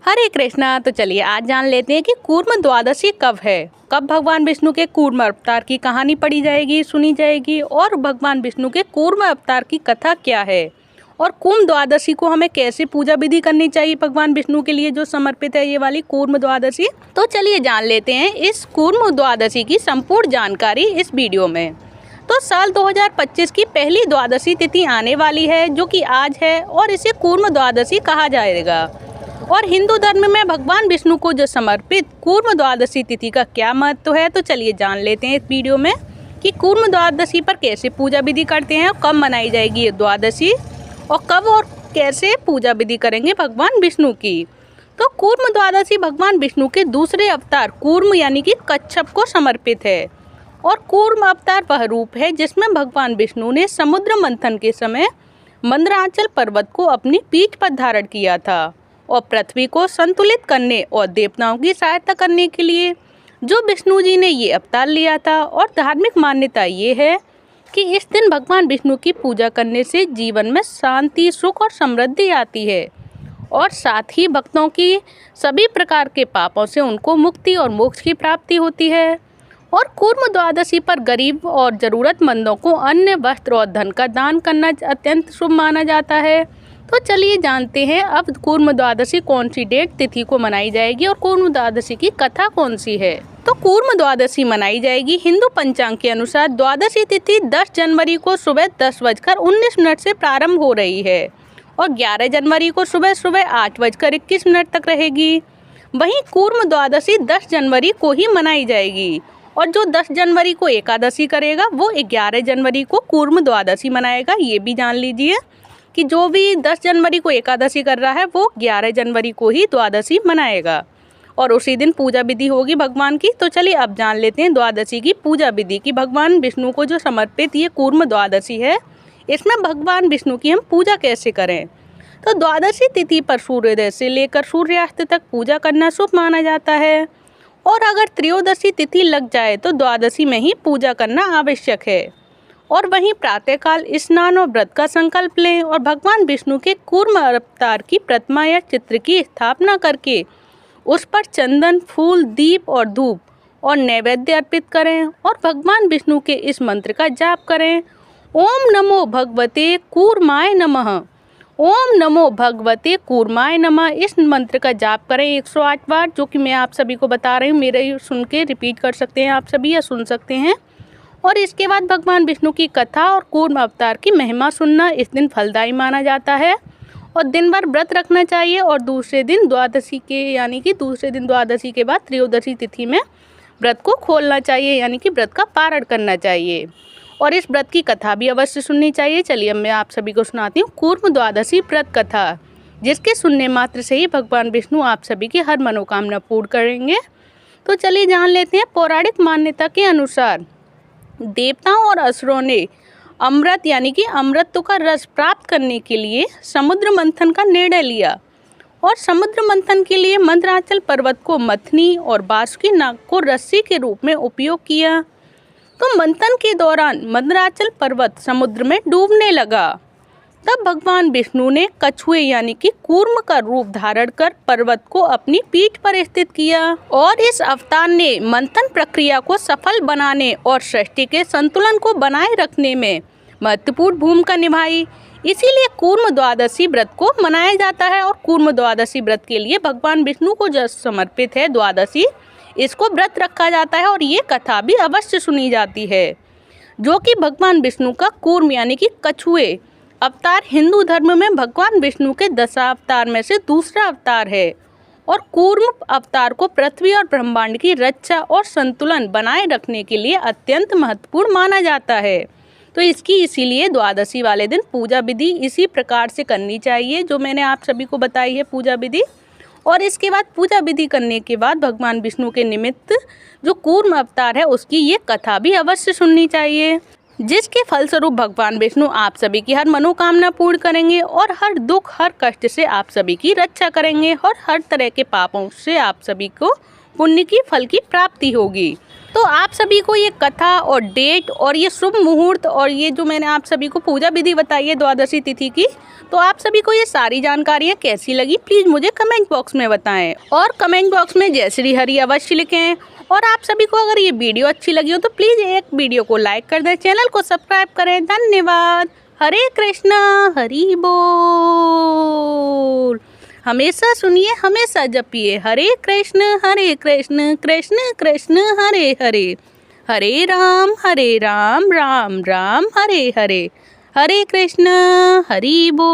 हरे कृष्णा। तो चलिए आज जान लेते हैं कि कूर्म द्वादशी कब है, कब भगवान विष्णु के कूर्म अवतार की कहानी पढ़ी जाएगी, सुनी जाएगी, और भगवान विष्णु के कूर्म अवतार की कथा क्या है, और कूर्म द्वादशी को हमें कैसे पूजा विधि करनी चाहिए भगवान विष्णु के लिए जो समर्पित है ये वाली कूर्म द्वादशी। तो चलिए जान लेते हैं इस कूर्म द्वादशी की संपूर्ण जानकारी इस वीडियो में। तो साल 2025 की पहली द्वादशी तिथि आने वाली है जो कि आज है, और इसे कूर्म द्वादशी कहा जाएगा। और हिंदू धर्म में भगवान विष्णु को जो समर्पित कूर्म द्वादशी तिथि का क्या महत्व है, तो चलिए जान लेते हैं इस वीडियो में कि कूर्म द्वादशी पर कैसे पूजा विधि करते हैं, कब मनाई जाएगी ये द्वादशी, और कब और कैसे पूजा विधि करेंगे भगवान विष्णु की। तो कूर्म द्वादशी भगवान विष्णु के दूसरे अवतार कूर्म यानी कि कच्छप को समर्पित है। और कूर्म अवतार वह रूप है जिसमें भगवान विष्णु ने समुद्र मंथन के समय मंदराचल पर्वत को अपनी पीठ पर धारण किया था, और पृथ्वी को संतुलित करने और देवताओं की सहायता करने के लिए जो विष्णु जी ने ये अवतार लिया था। और धार्मिक मान्यता ये है कि इस दिन भगवान विष्णु की पूजा करने से जीवन में शांति, सुख और समृद्धि आती है, और साथ ही भक्तों की सभी प्रकार के पापों से उनको मुक्ति और मोक्ष की प्राप्ति होती है। और कूर्म द्वादशी पर गरीब और ज़रूरतमंदों को अन्न, वस्त्र और धन का दान करना अत्यंत शुभ माना जाता है। तो चलिए जानते हैं अब कूर्म द्वादशी कौन सी डेट तिथि को मनाई जाएगी और कूर्म द्वादशी की कथा कौन सी है। तो कूर्म द्वादशी मनाई जाएगी हिंदू पंचांग के अनुसार द्वादशी तिथि 10 जनवरी को सुबह 10:19 से प्रारंभ हो रही है, और 11 जनवरी को सुबह 8:21 तक रहेगी। वहीं कूर्म द्वादशी 10 जनवरी को ही मनाई जाएगी, और जो 10 जनवरी को एकादशी करेगा वो 11 जनवरी को कूर्म द्वादशी मनाएगा। ये भी जान लीजिए कि जो भी 10 जनवरी को एकादशी कर रहा है वो 11 जनवरी को ही द्वादशी मनाएगा, और उसी दिन पूजा विधि होगी भगवान की। तो चलिए अब जान लेते हैं द्वादशी की पूजा विधि की भगवान विष्णु को जो समर्पित ये कूर्म द्वादशी है, इसमें भगवान विष्णु की हम पूजा कैसे करें। तो द्वादशी तिथि पर सूर्योदय से लेकर सूर्यास्त तक पूजा करना शुभ माना जाता है, और अगर त्रयोदशी तिथि लग जाए तो द्वादशी में ही पूजा करना आवश्यक है। और वहीं प्रातःकाल स्नान और व्रत का संकल्प लें, और भगवान विष्णु के कूर्म अवतार की प्रतिमा या चित्र की स्थापना करके उस पर चंदन, फूल, दीप और धूप और नैवेद्य अर्पित करें, और भगवान विष्णु के इस मंत्र का जाप करें। ओम नमो भगवते कूर्माय नमः, ओम नमो भगवते कूर्माय नमः। इस मंत्र का जाप करें 108 बार, जो कि मैं आप सभी को बता रही हूँ, मेरे सुन के रिपीट कर सकते हैं आप सभी या सुन सकते हैं। और इसके बाद भगवान विष्णु की कथा और कूर्म अवतार की महिमा सुनना इस दिन फलदायी माना जाता है, और दिन भर व्रत रखना चाहिए, और दूसरे दिन द्वादशी के यानी कि दूसरे दिन द्वादशी के बाद त्रयोदशी तिथि में व्रत को खोलना चाहिए, यानी कि व्रत का पारण करना चाहिए, और इस व्रत की कथा भी अवश्य सुननी चाहिए। चलिए मैं आप सभी को सुनाती हूँ कूर्म द्वादशी व्रत कथा, जिसके सुनने मात्र से ही भगवान विष्णु आप सभी की हर मनोकामना पूर्ण करेंगे। तो चलिए जान लेते हैं पौराणिक मान्यता के अनुसार देवताओं और असुरों ने अमृत यानी कि अमृत का रस प्राप्त करने के लिए समुद्र मंथन का निर्णय लिया, और समुद्र मंथन के लिए मंदराचल पर्वत को मथनी और बासुकी नाग को रस्सी के रूप में उपयोग किया। तो मंथन के दौरान मंदराचल पर्वत समुद्र में डूबने लगा। तब भगवान विष्णु ने कछुए यानी कि कूर्म का रूप धारण कर पर्वत को अपनी पीठ पर स्थित किया, और इस अवतार ने मंथन प्रक्रिया को सफल बनाने और सृष्टि के संतुलन को बनाए रखने में महत्वपूर्ण भूमिका निभाई। इसीलिए कूर्म द्वादशी व्रत को मनाया जाता है, और कूर्म द्वादशी व्रत के लिए भगवान विष्णु को जो समर्पित है द्वादशी, इसको व्रत रखा जाता है, और ये कथा भी अवश्य सुनी जाती है, जो कि भगवान विष्णु का कूर्म यानी कि कछुए अवतार हिंदू धर्म में भगवान विष्णु के 10 अवतार में से दूसरा अवतार है। और कूर्म अवतार को पृथ्वी और ब्रह्मांड की रक्षा और संतुलन बनाए रखने के लिए अत्यंत महत्वपूर्ण माना जाता है। तो इसकी इसीलिए द्वादशी वाले दिन पूजा विधि इसी प्रकार से करनी चाहिए जो मैंने आप सभी को बताई है पूजा विधि। और इसके बाद पूजा विधि करने के बाद भगवान विष्णु के निमित्त जो कूर्म अवतार है उसकी ये कथा भी अवश्य सुननी चाहिए, जिसके फलस्वरूप भगवान विष्णु आप सभी की हर मनोकामना पूर्ण करेंगे, और हर दुख, हर कष्ट से आप सभी की रक्षा करेंगे, और हर तरह के पापों से आप सभी को पुण्य की फल की प्राप्ति होगी। तो आप सभी को ये कथा और डेट और ये शुभ मुहूर्त और ये जो मैंने आप सभी को पूजा विधि बताई है द्वादशी तिथि की, तो आप सभी को ये सारी जानकारियाँ कैसी लगी प्लीज़ मुझे कमेंट बॉक्स में बताएं और कमेंट बॉक्स में जय श्री हरि अवश्य लिखें। और आप सभी को अगर ये वीडियो अच्छी लगी हो तो प्लीज़ एक वीडियो को लाइक कर दें, चैनल को सब्सक्राइब करें। धन्यवाद। हरे कृष्णा हरि बोल। हमेशा सुनिए, हमेशा जपिए हरे कृष्ण कृष्ण कृष्ण हरे हरे, हरे राम राम राम हरे हरे, हरे कृष्ण हरि बोल।